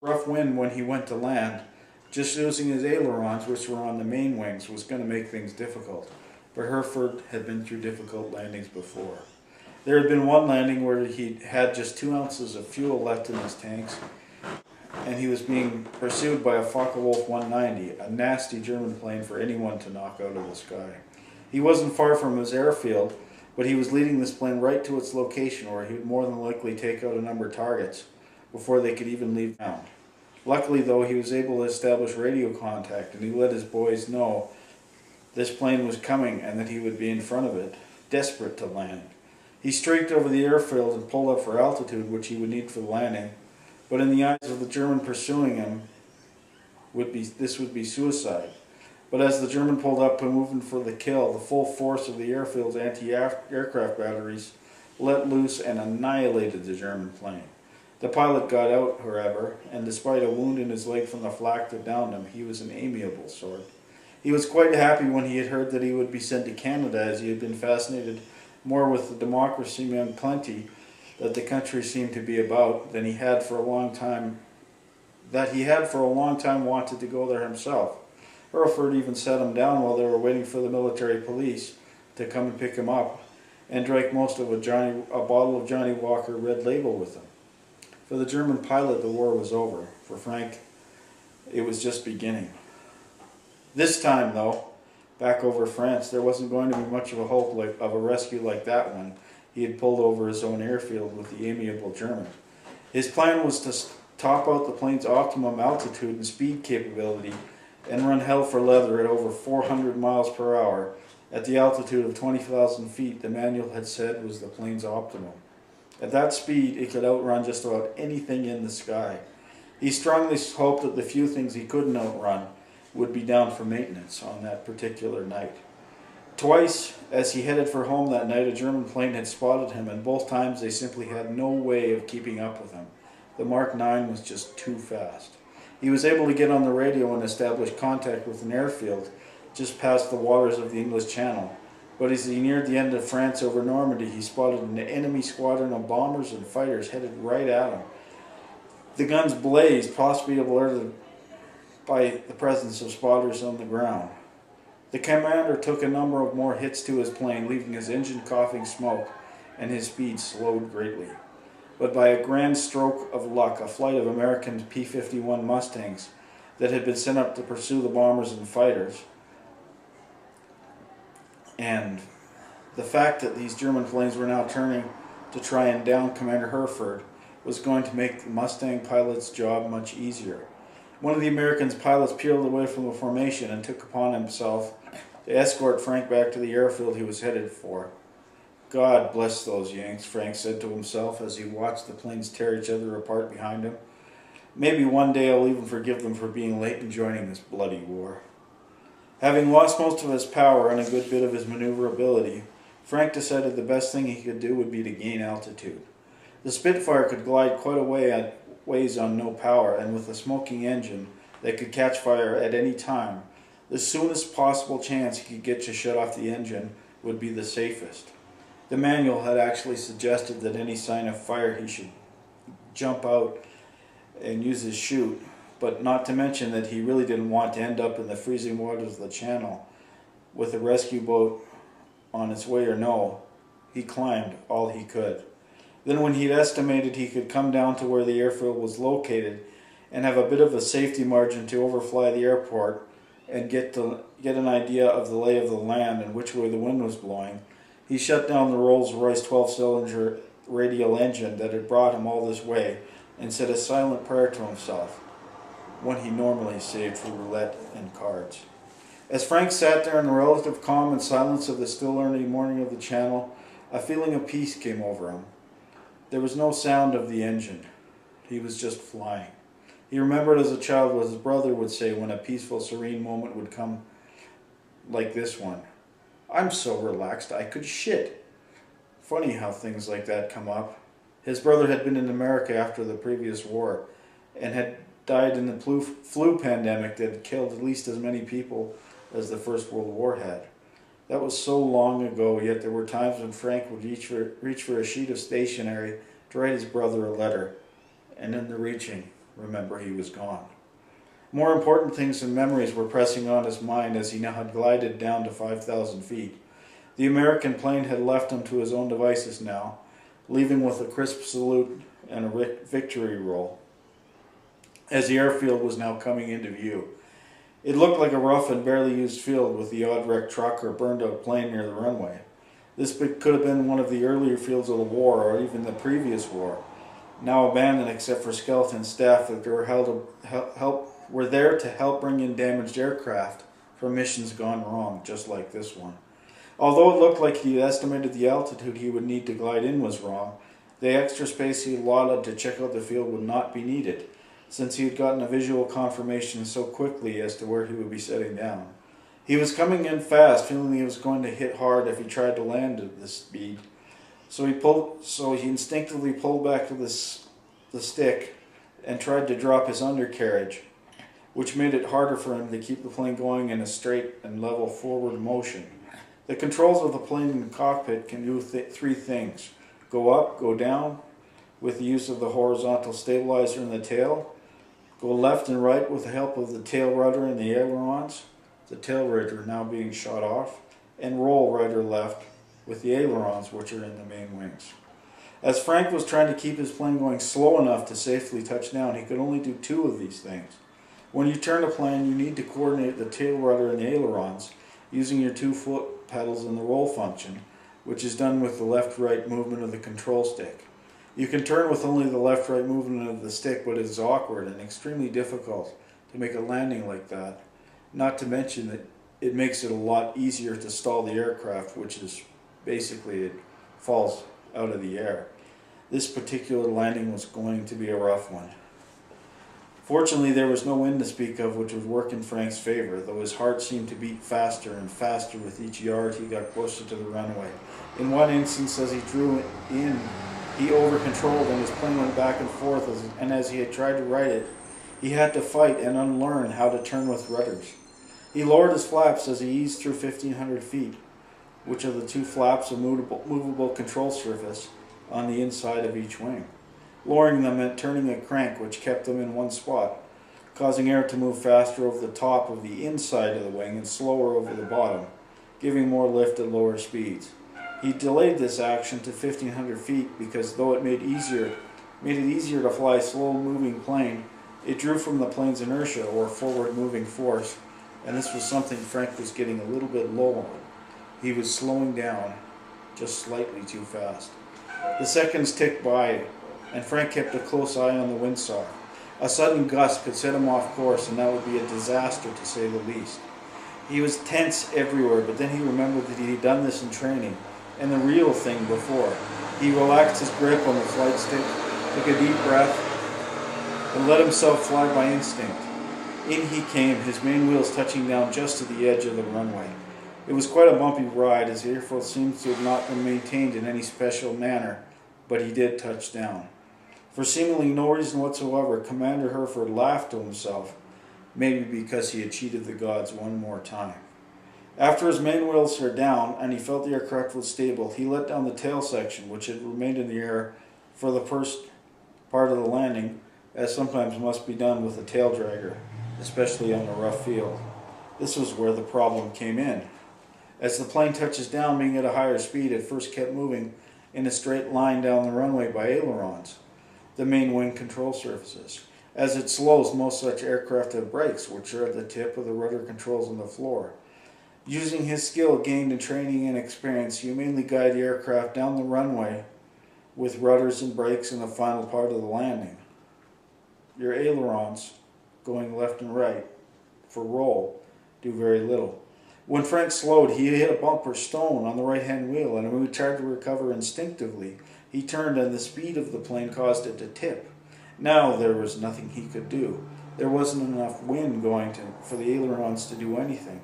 Rough wind when he went to land. Just using his ailerons, which were on the main wings, was going to make things difficult. But Hereford had been through difficult landings before. There had been one landing where he had just 2 ounces of fuel left in his tanks, and he was being pursued by a Focke-Wulf 190, a nasty German plane for anyone to knock out of the sky. He wasn't far from his airfield, but he was leading this plane right to its location where he would more than likely take out a number of targets before they could even leave ground. Luckily, though, he was able to establish radio contact, and he let his boys know this plane was coming and that he would be in front of it, desperate to land. He streaked over the airfield and pulled up for altitude, which he would need for the landing, but in the eyes of the German pursuing him, this would be suicide. But as the German pulled up and moving for the kill, the full force of the airfield's anti-aircraft batteries let loose and annihilated the German plane. The pilot got out, however, and despite a wound in his leg from the flak that downed him, he was an amiable sort. He was quite happy when he had heard that he would be sent to Canada, as he had been fascinated more with the democracy and plenty that the country seemed to be about than he had for a long time wanted to go there himself. Hereford even set him down while they were waiting for the military police to come and pick him up, and drank most of a bottle of Johnny Walker Red Label with him. For the German pilot, the war was over. For Frank, it was just beginning. This time, though, back over France, there wasn't going to be much of a hope of a rescue like that one he had pulled over his own airfield with the amiable German. His plan was to top out the plane's optimum altitude and speed capability and run hell for leather at over 400 miles per hour at the altitude of 20,000 feet the manual had said was the plane's optimum. At that speed, it could outrun just about anything in the sky. He strongly hoped that the few things he couldn't outrun would be down for maintenance on that particular night. Twice, as he headed for home that night, a German plane had spotted him, and both times they simply had no way of keeping up with him. The Mark 9 was just too fast. He was able to get on the radio and establish contact with an airfield just past the waters of the English Channel. But as he neared the end of France over Normandy, he spotted an enemy squadron of bombers and fighters headed right at him. The guns blazed, possibly alerted by the presence of spotters on the ground. The commander took a number of more hits to his plane, leaving his engine coughing smoke, and his speed slowed greatly. But by a grand stroke of luck, a flight of American P-51 Mustangs that had been sent up to pursue the bombers and fighters, and the fact that these German planes were now turning to try and down Commander Hereford was going to make the Mustang pilot's job much easier. One of the Americans' pilots peeled away from the formation and took upon himself to escort Frank back to the airfield he was headed for. God bless those Yanks, Frank said to himself as he watched the planes tear each other apart behind him. Maybe one day I'll even forgive them for being late in joining this bloody war. Having lost most of his power and a good bit of his maneuverability, Frank decided the best thing he could do would be to gain altitude. The Spitfire could glide quite a ways on no power, and with a smoking engine that could catch fire at any time, the soonest possible chance he could get to shut off the engine would be the safest. The manual had actually suggested that any sign of fire he should jump out and use his chute, but not to mention that he really didn't want to end up in the freezing waters of the Channel with a rescue boat on its way or no. He climbed all he could. Then when he'd estimated he could come down to where the airfield was located and have a bit of a safety margin to overfly the airport and get an idea of the lay of the land and which way the wind was blowing, he shut down the Rolls-Royce 12-cylinder radial engine that had brought him all this way and said a silent prayer to himself, one he normally saved for roulette and cards. As Frank sat there in the relative calm and silence of the still early morning of the Channel, a feeling of peace came over him. There was no sound of the engine. He was just flying. He remembered as a child what his brother would say when a peaceful, serene moment would come like this one. I'm so relaxed I could shit. Funny how things like that come up. His brother had been in America after the previous war and had died in the flu pandemic that had killed at least as many people as the First World War had. That was so long ago, yet there were times when Frank would reach for a sheet of stationery to write his brother a letter, and in the reaching remember he was gone. More important things than memories were pressing on his mind as he now had glided down to 5,000 feet. The American plane had left him to his own devices now, leaving with a crisp salute and a victory roll, as the airfield was now coming into view. It looked like a rough and barely used field with the odd wrecked truck or burned out plane near the runway. This could have been one of the earlier fields of the war or even the previous war, now abandoned except for skeleton staff that were there to help bring in damaged aircraft from missions gone wrong, just like this one. Although it looked like he estimated the altitude he would need to glide in was wrong, the extra space he allotted to check out the field would not be needed, since he had gotten a visual confirmation so quickly as to where he would be setting down. He was coming in fast, feeling he was going to hit hard if he tried to land at this speed. So he instinctively pulled back to the stick and tried to drop his undercarriage, which made it harder for him to keep the plane going in a straight and level forward motion. The controls of the plane in the cockpit can do three things: go up, go down with the use of the horizontal stabilizer in the tail, go left and right with the help of the tail rudder and the ailerons, the tail rudder now being shot off, and roll right or left with the ailerons, which are in the main wings. As Frank was trying to keep his plane going slow enough to safely touch down, he could only do two of these things. When you turn a plane, you need to coordinate the tail rudder and the ailerons using your 2 foot pedals and the roll function, which is done with the left-right movement of the control stick. You can turn with only the left-right movement of the stick, but it is awkward and extremely difficult to make a landing like that. Not to mention that it makes it a lot easier to stall the aircraft, which is basically it falls out of the air. This particular landing was going to be a rough one. Fortunately, there was no wind to speak of, which would work in Frank's favor, though his heart seemed to beat faster and faster with each yard he got closer to the runway. In one instance, as he drew in, he over-controlled and his plane went back and forth, and as he had tried to right it, he had to fight and unlearn how to turn with rudders. He lowered his flaps as he eased through 1,500 feet, which are the 2 flaps of movable control surface on the inside of each wing. Lowering them meant turning a crank which kept them in one spot, causing air to move faster over the top of the inside of the wing and slower over the bottom, giving more lift at lower speeds. He delayed this action to 1,500 feet because though it made it easier to fly a slow-moving plane, it drew from the plane's inertia or forward-moving force, and this was something Frank was getting a little bit low on. He was slowing down just slightly too fast. The seconds ticked by, and Frank kept a close eye on the windsock. A sudden gust could set him off course, and that would be a disaster to say the least. He was tense everywhere, but then he remembered that he had done this in training, and the real thing before. He relaxed his grip on the flight stick, took a deep breath, and let himself fly by instinct. In he came, his main wheels touching down just to the edge of the runway. It was quite a bumpy ride, as the airfield seems to have not been maintained in any special manner, but he did touch down. For seemingly no reason whatsoever, Commander Hereford laughed to himself, maybe because he had cheated the gods one more time. After his main wheels were down and he felt the aircraft was stable, he let down the tail section, which had remained in the air for the first part of the landing, as sometimes must be done with a tail dragger, especially on a rough field. This was where the problem came in. As the plane touches down, being at a higher speed, it first kept moving in a straight line down the runway by ailerons, the main wing control surfaces. As it slows, most such aircraft have brakes, which are at the tip of the rudder controls on the floor. Using his skill gained in training and experience, he mainly guided the aircraft down the runway with rudders and brakes in the final part of the landing. Your ailerons, going left and right for roll, do very little. When Frank slowed, he hit a bumper stone on the right-hand wheel, and when he tried to recover instinctively, he turned and the speed of the plane caused it to tip. Now there was nothing he could do. There wasn't enough wind going for the ailerons to do anything,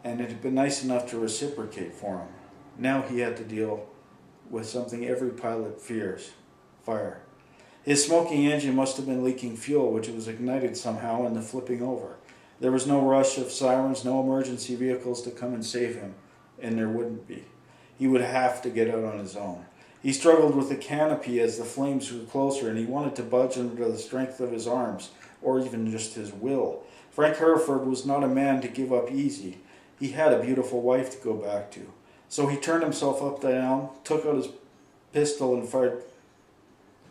and it had been nice enough to reciprocate for him. Now he had to deal with something every pilot fears: fire. His smoking engine must have been leaking fuel, which was ignited somehow in the flipping over. There was no rush of sirens, no emergency vehicles to come and save him, and there wouldn't be. He would have to get out on his own. He struggled with the canopy as the flames grew closer, and he wanted to budge under the strength of his arms, or even just his will. Frank Hereford was not a man to give up easy. He had a beautiful wife to go back to. So he turned himself upside down, took out his pistol, and fired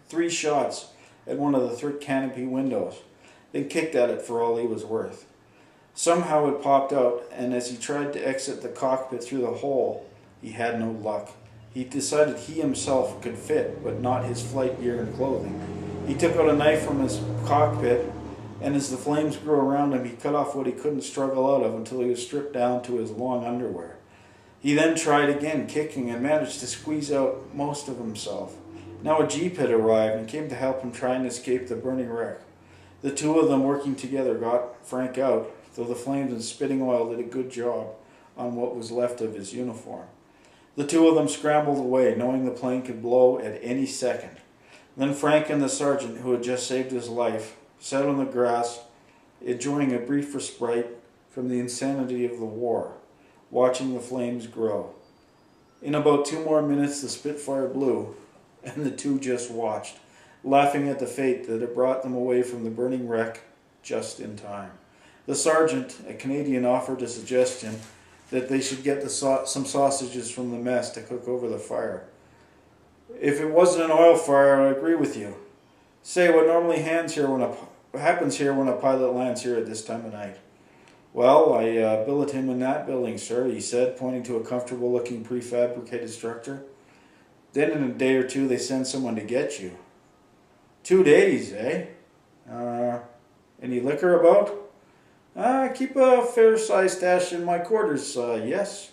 3 shots at one of the thick canopy windows, then kicked at it for all he was worth. Somehow it popped out, and as he tried to exit the cockpit through the hole, he had no luck. He decided he himself could fit, but not his flight gear and clothing. He took out a knife from his cockpit, and as the flames grew around him, he cut off what he couldn't struggle out of until he was stripped down to his long underwear. He then tried again, kicking, and managed to squeeze out most of himself. Now a jeep had arrived and came to help him try and escape the burning wreck. The 2 of them working together got Frank out, though the flames and spitting oil did a good job on what was left of his uniform. The 2 of them scrambled away, knowing the plane could blow at any second. Then Frank and the sergeant, who had just saved his life, sat on the grass, enjoying a brief respite from the insanity of the war, watching the flames grow. In about 2 more minutes, the Spitfire blew, and the 2 just watched, laughing at the fate that had brought them away from the burning wreck just in time. The sergeant, a Canadian, offered a suggestion that they should get some sausages from the mess to cook over the fire. If it wasn't an oil fire, I'd agree with you. Say, what normally happens here when a pilot lands here at this time of night? Well, I billet him in that building, sir, he said, pointing to a comfortable-looking prefabricated structure. Then in a day or 2, they send someone to get you. 2 days, eh? Any liquor about? I keep a fair-sized stash in my quarters, yes.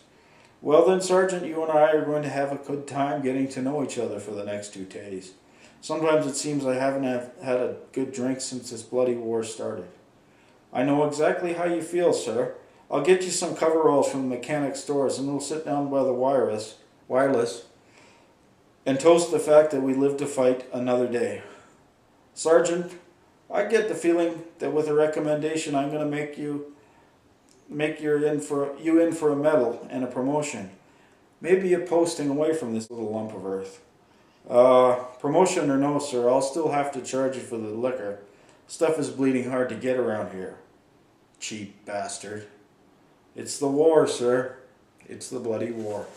Well then, Sergeant, you and I are going to have a good time getting to know each other for the next 2 days. Sometimes it seems I haven't had a good drink since this bloody war started. I know exactly how you feel, sir. I'll get you some coveralls from the mechanic stores, and we'll sit down by the wireless, and toast the fact that we live to fight another day. Sergeant, I get the feeling that with a recommendation, I'm going to make you in for a medal and a promotion. Maybe a posting away from this little lump of earth. Promotion or no, sir, I'll still have to charge you for the liquor. Stuff is bleeding hard to get around here. Cheap bastard. It's the war, sir. It's the bloody war.